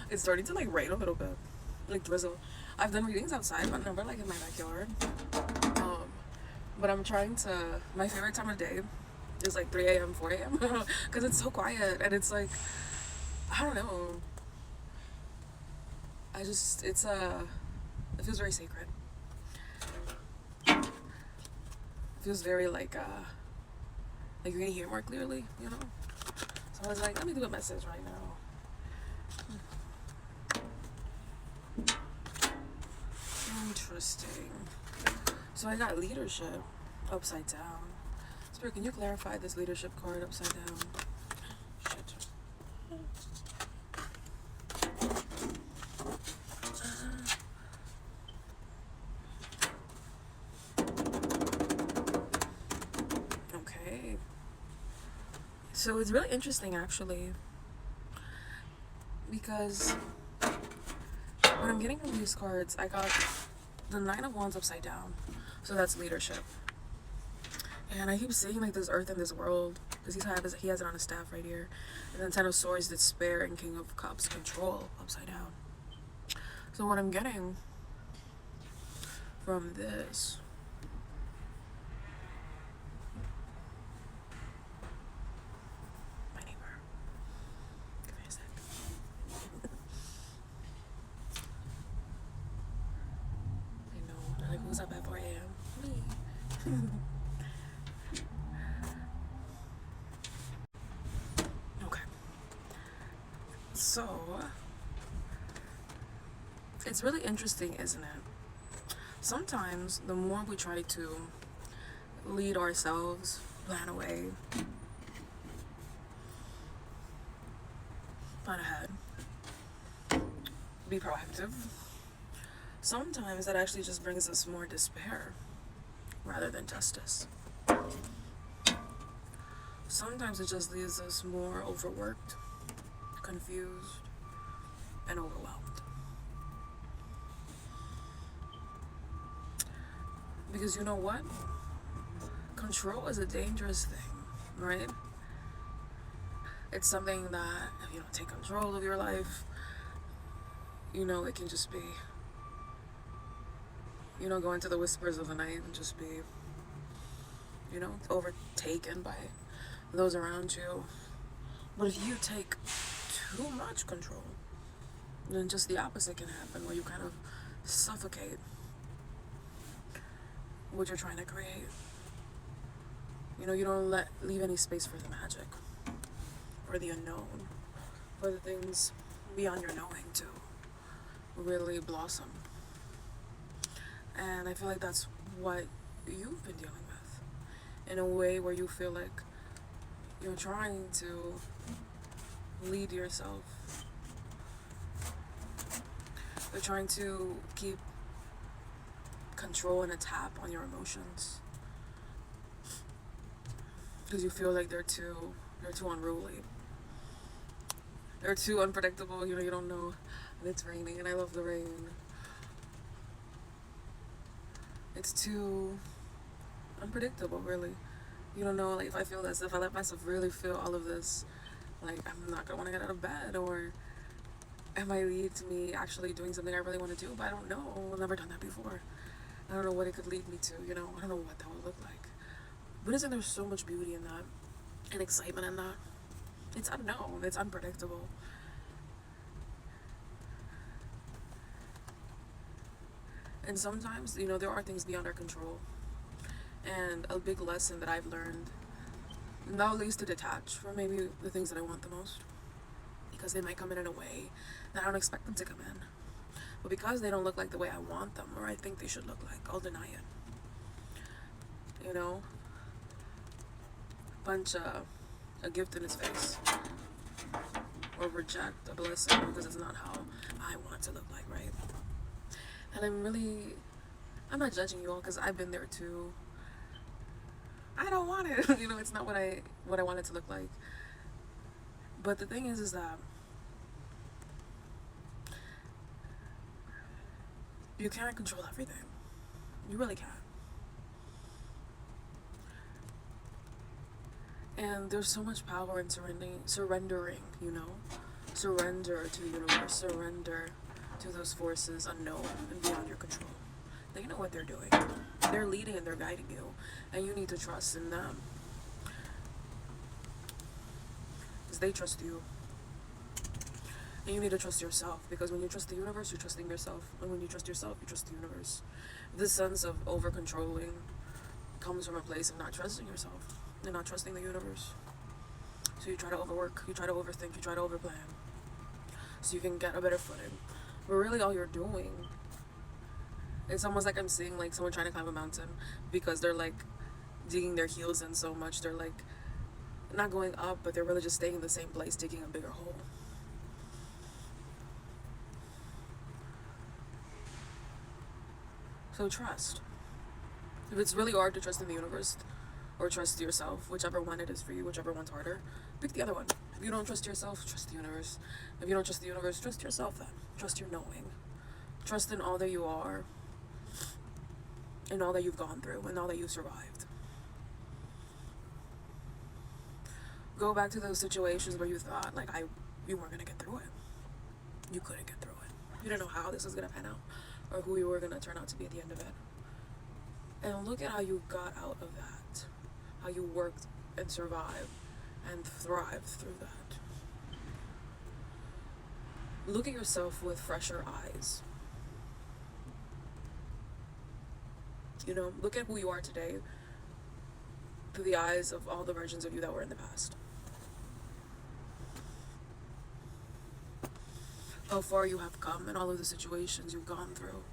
It's starting to like rain a little bit, like drizzle. I've done readings outside, but never like in my backyard. Um, but I'm trying to. My favorite time of day is like 3 a.m., 4 a.m. because it's so quiet and it's like I don't know. I just it feels very sacred. It feels very like you're gonna hear more clearly, you know. So I was like, let me do a message right now. Interesting. So I got leadership upside down. Spirit, can you clarify this leadership card upside down? Shit. Okay. So it's really interesting actually because when I'm getting from these cards, I got the Nine of Wands upside down. So that's leadership. And I keep seeing like this earth and this world because he has it on his staff right here. And then Ten of Swords, despair, and King of Cups, control upside down. So what I'm getting from this my neighbor. Give me a sec. I know. They're like, who's up at 4 a.m.? Me. Okay. So it's really interesting, isn't it? Sometimes the more we try to lead ourselves, plan away, plan ahead, be proactive, sometimes that actually just brings us more despair rather than justice. Sometimes it just leaves us more overworked, confused, and overwhelmed. Because you know what? Control is a dangerous thing, right? It's something that if you don't take control of your life, you know, it can just be, you know, go into the whispers of the night and just be, you know, overtaken by those around you. But if you take too much control, then just the opposite can happen where you kind of suffocate what you're trying to create. You know, you don't leave any space for the magic, for the unknown, for the things beyond your knowing to really blossom. And I feel like that's what you've been dealing with in a way where you feel like you're trying to lead yourself. You're trying to keep control and a tap on your emotions because you feel like they're too unruly. They're too unpredictable. You know, you don't know when it's raining, and I love the rain. It's too unpredictable, really. You don't know, like, if I feel this, if I let myself really feel all of this, like, I'm not gonna want to get out of bed, or it might lead to me actually doing something I really want to do, but I don't know. I've never done that before. I don't know what it could lead me to, you know? I don't know what that would look like. But isn't there so much beauty in that? And excitement in that? It's unknown, it's unpredictable. And sometimes, you know, there are things beyond our control. And a big lesson that I've learned now leads to detach from maybe the things that I want the most. Because they might come in a way that I don't expect them to come in. But because they don't look like the way I want them or I think they should look like, I'll deny it. You know? Punch a gift in his face. Or reject a blessing because it's not how I want it to look like, right? And I'm not judging you all because I've been there too. I don't want it. You know, it's not what I want it to look like. But the thing is that you can't control everything. You really can't. And there's so much power in surrendering, you know? Surrender to the universe. Surrender to those forces unknown and beyond your control. They know what they're doing. They're leading and they're guiding you. And you need to trust in them. Because they trust you. And you need to trust yourself. Because when you trust the universe, you're trusting yourself. And when you trust yourself, you trust the universe. This sense of over-controlling comes from a place of not trusting yourself and not trusting the universe. So you try to overwork, you try to overthink, you try to overplan. So you can get a better footing. But really all you're doing, it's almost like I'm seeing like someone trying to climb a mountain because they're like digging their heels in so much. They're like not going up, but they're really just staying in the same place, digging a bigger hole. So trust. If it's really hard to trust in the universe or trust yourself, whichever one it is for you, whichever one's harder, pick the other one. If you don't trust yourself, trust the universe. If you don't trust the universe, trust yourself then. Trust your knowing. Trust in all that you are, in all that you've gone through, and all that you've survived. Go back to those situations where you thought you weren't gonna get through it. You couldn't get through it. You didn't know how this was gonna pan out or who you were gonna turn out to be at the end of it. And look at how you got out of that. How you worked and survived and thrived through that. Look at yourself with fresher eyes. Look at who you are today through the eyes of all the versions of you that were in the past. How far you have come and all of the situations you've gone through.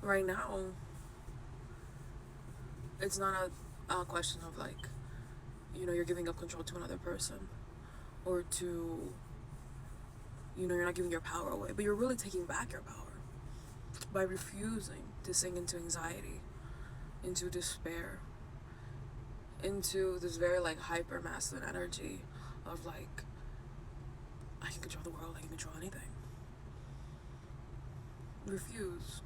Right now, it's not a question of you're giving up control to another person or to, you're not giving your power away, but you're really taking back your power by refusing to sink into anxiety, into despair, into this very hyper masculine energy of I can control the world, I can control anything. Refuse.